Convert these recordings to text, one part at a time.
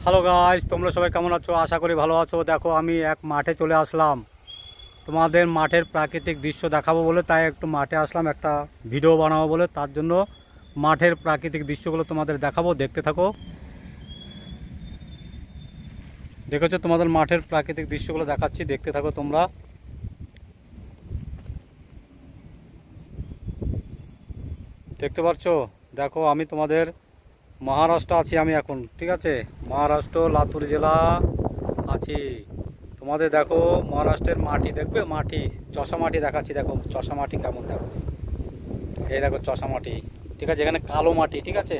Hello guys, তোমরা সবাই কেমন আছো? আশা করি ভালো আছো। দেখো, আমি এক মাঠে চলে আসলাম তোমাদের মাঠের প্রাকৃতিক দৃশ্য দেখাবো বলে, তাই একটু মাঠে আসলাম, একটা ভিডিও বানাবো বলে। তার জন্য মাঠের প্রাকৃতিক দৃশ্যগুলো তোমাদের দেখাবো, দেখতে থাকো। দেখেছো, তোমাদের মাঠের প্রাকৃতিক দৃশ্যগুলো দেখাচ্ছি, দেখতে থাকো তোমরা। দেখতে পাচ্ছ? দেখো, আমি তোমাদের মহারাষ্ট্র আছি আমি এখন, ঠিক আছে? মহারাষ্ট্র লাতুর জেলা আছি। তোমাদের দেখো মহারাষ্ট্রের মাটি দেখবে, মাটি চষা মাটি দেখাচ্ছি। দেখো চষা মাটি কেমন, দেখো এই দেখো চষা মাটি, ঠিক আছে? এখানে কালো মাটি, ঠিক আছে?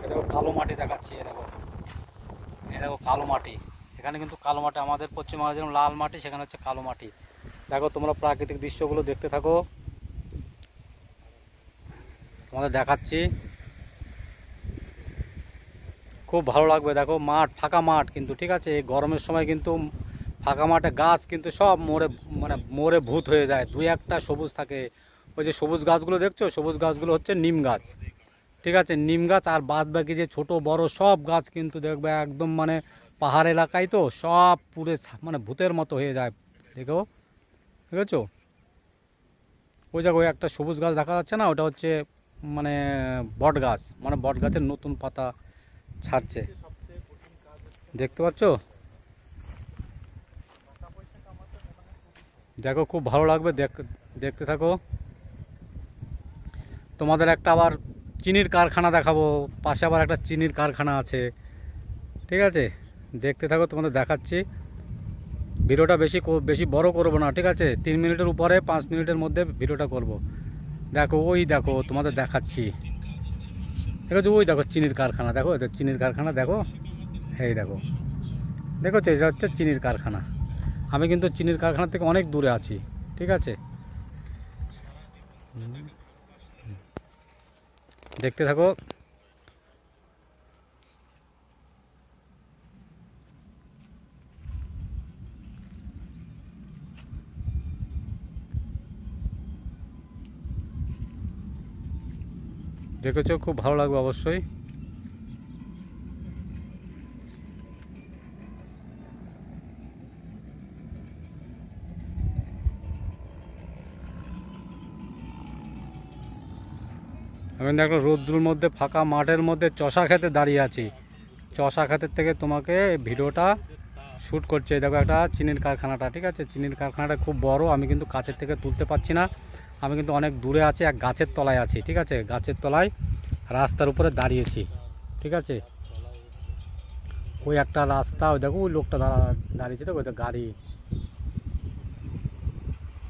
এই দেখো কালো মাটি দেখাচ্ছি, এই দেখো কালো মাটি। এখানে কিন্তু কালো মাটি, আমাদের পশ্চিমবঙ্গে যেরকম লাল মাটি, সেখানে হচ্ছে কালো মাটি। দেখো তোমরা প্রাকৃতিক দৃশ্যগুলো দেখতে থাকো, তোমাদের দেখাচ্ছি, খুব ভালো লাগবে। দেখো মাঠ, ফাঁকা মাঠ কিন্তু, ঠিক আছে? এই গরমের সময় কিন্তু ফাঁকা মাঠে গাছ কিন্তু সব মরে ভূত হয়ে যায়, দুই একটা সবুজ থাকে। ওই যে সবুজ গাছগুলো দেখছো, সবুজ গাছগুলো হচ্ছে নিম গাছ, ঠিক আছে? নিম গাছ। আর বাদ বাকি যে ছোট বড় সব গাছ কিন্তু দেখবে একদম পাহাড় এলাকায় তো সব পুরে ভূতের মতো হয়ে যায়। দেখো, দেখেছো? ওই জায়গায় ওই একটা সবুজ গাছ দেখা যাচ্ছে না, ওটা হচ্ছে মানে বট গাছ, বট গাছের নতুন পাতা ছাড়ছে, দেখতে পাচ্ছ? দেখো খুব ভালো লাগবে, দেখতে থাকো। তোমাদের একটা আবার চিনির কারখানা দেখাবো, পাশে আবার একটা চিনির কারখানা আছে, ঠিক আছে? দেখতে থাকো, তোমাদের দেখাচ্ছি। ভিডিওটা বেশি বড় করব না, ঠিক আছে? 3 মিনিটের উপরে, 5 মিনিটের মধ্যে ভিডিওটা করব। দেখো, ওই দেখো তোমাদের দেখাচ্ছি, ঠিক আছে? ওই দেখো চিনির কারখানা, দেখো চিনির কারখানা, দেখো এই দেখো, দেখো এটা হচ্ছে চিনির কারখানা। আমি কিন্তু চিনির কারখানা থেকে অনেক দূরে আছি, ঠিক আছে? দেখতে থাকো। দেখেছো, খুব ভালো লাগবে অবশ্যই। আমি দেখো রৌদ্রুর মধ্যে ফাঁকা মাঠের মধ্যে চষা খেতে দাঁড়িয়ে আছি। চষা খেতের থেকে তোমাকে ভিডিওটা শ্যুট করছে। দেখো একটা চিনির কারখানাটা, ঠিক আছে? চিনির কারখানাটা খুব বড়, আমি কিন্তু কাছের থেকে তুলতে পারছি না, আমি কিন্তু অনেক দূরে আছি, এক গাছের তলায় আছি, ঠিক আছে? গাছের তলায় রাস্তার উপরে দাঁড়িয়েছি, ঠিক আছে? ওই একটা রাস্তা, ওই দেখো ওই লোকটা দাঁড়িয়েছে, তো ওই তো গাড়ি,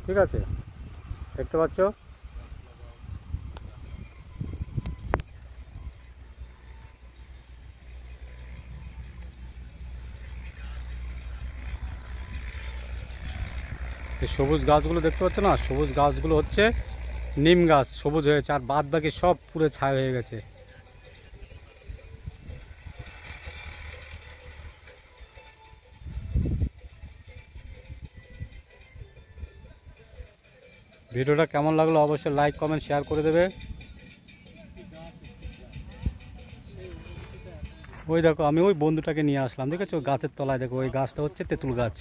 ঠিক আছে? দেখতে পাচ্ছ? এই সবুজ গাছগুলো দেখতে পাচ্ছ না, সবুজ গাছগুলো হচ্ছে নিম গাছ, সবুজ হয়েছে, আর বাদ বাকি সব পুরো ছায়া হয়ে গেছে। ভিডিওটা কেমন লাগলো অবশ্যই লাইক কমেন্ট শেয়ার করে দেবে। ওই দেখো আমি ওই বন্ধুটাকে নিয়ে আসলাম, দেখেছো? গাছের তলায় দেখো, ওই গাছটা হচ্ছে তেঁতুল গাছ।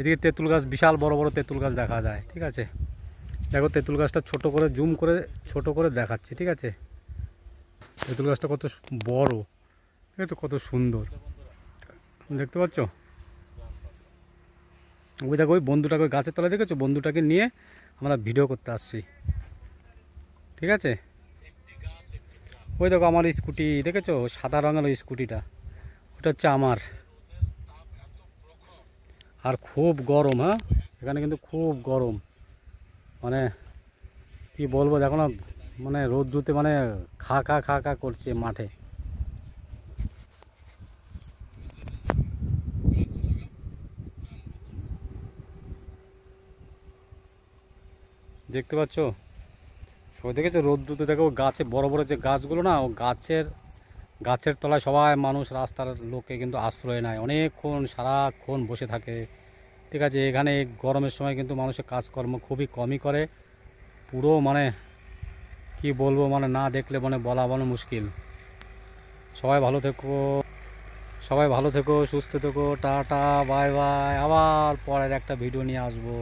এদিকে তেঁতুল গাছ, বিশাল বড় বড় তেঁতুল গাছ দেখা যায়, ঠিক আছে? দেখো তেঁতুল গাছটা ছোট করে জুম করে ছোট করে দেখাচ্ছি, ঠিক আছে? তেঁতুল গাছটা কত বড়, ঠিক আছে? কত সুন্দর, দেখতে পাচ্ছ? ওই দেখো ওই বন্ধুটাকে ওই গাছের তলায়, দেখেছো? বন্ধুটাকে নিয়ে আমরা ভিডিও করতে আসছি, ঠিক আছে? ওই দেখো আমার স্কুটি, দেখেছো? সাদা রঙের ওই স্কুটিটা, ওটা হচ্ছে আমার। আর খুব গরম, হ্যাঁ এখানে কিন্তু খুব গরম, কি বলবো, দেখো না রোদ্রুতে খা খা খা খা করছে মাঠে। দেখতে পাচ্ছ? সবাই দেখেছো রোদ্রুতে, দেখো গাছে বড় বড় যে গাছগুলো না, ও গাছের তলায় সবাই মানুষ, রাস্তার লোকে কিন্তু আশ্রয় নেয়, অনেকক্ষণ সারাক্ষণ বসে থাকে, ঠিক আছে? এখানে গরমের সময় কিন্তু মানুষের কাজকর্ম খুবই কমই করে, পুরো কি বলবো, না দেখলে বলা মুশকিল। সবাই ভালো থেকো, সবাই ভালো থেকো, সুস্থ থেকো, টাটা, বাই বাই, আবার পরের একটা ভিডিও নিয়ে আসবো।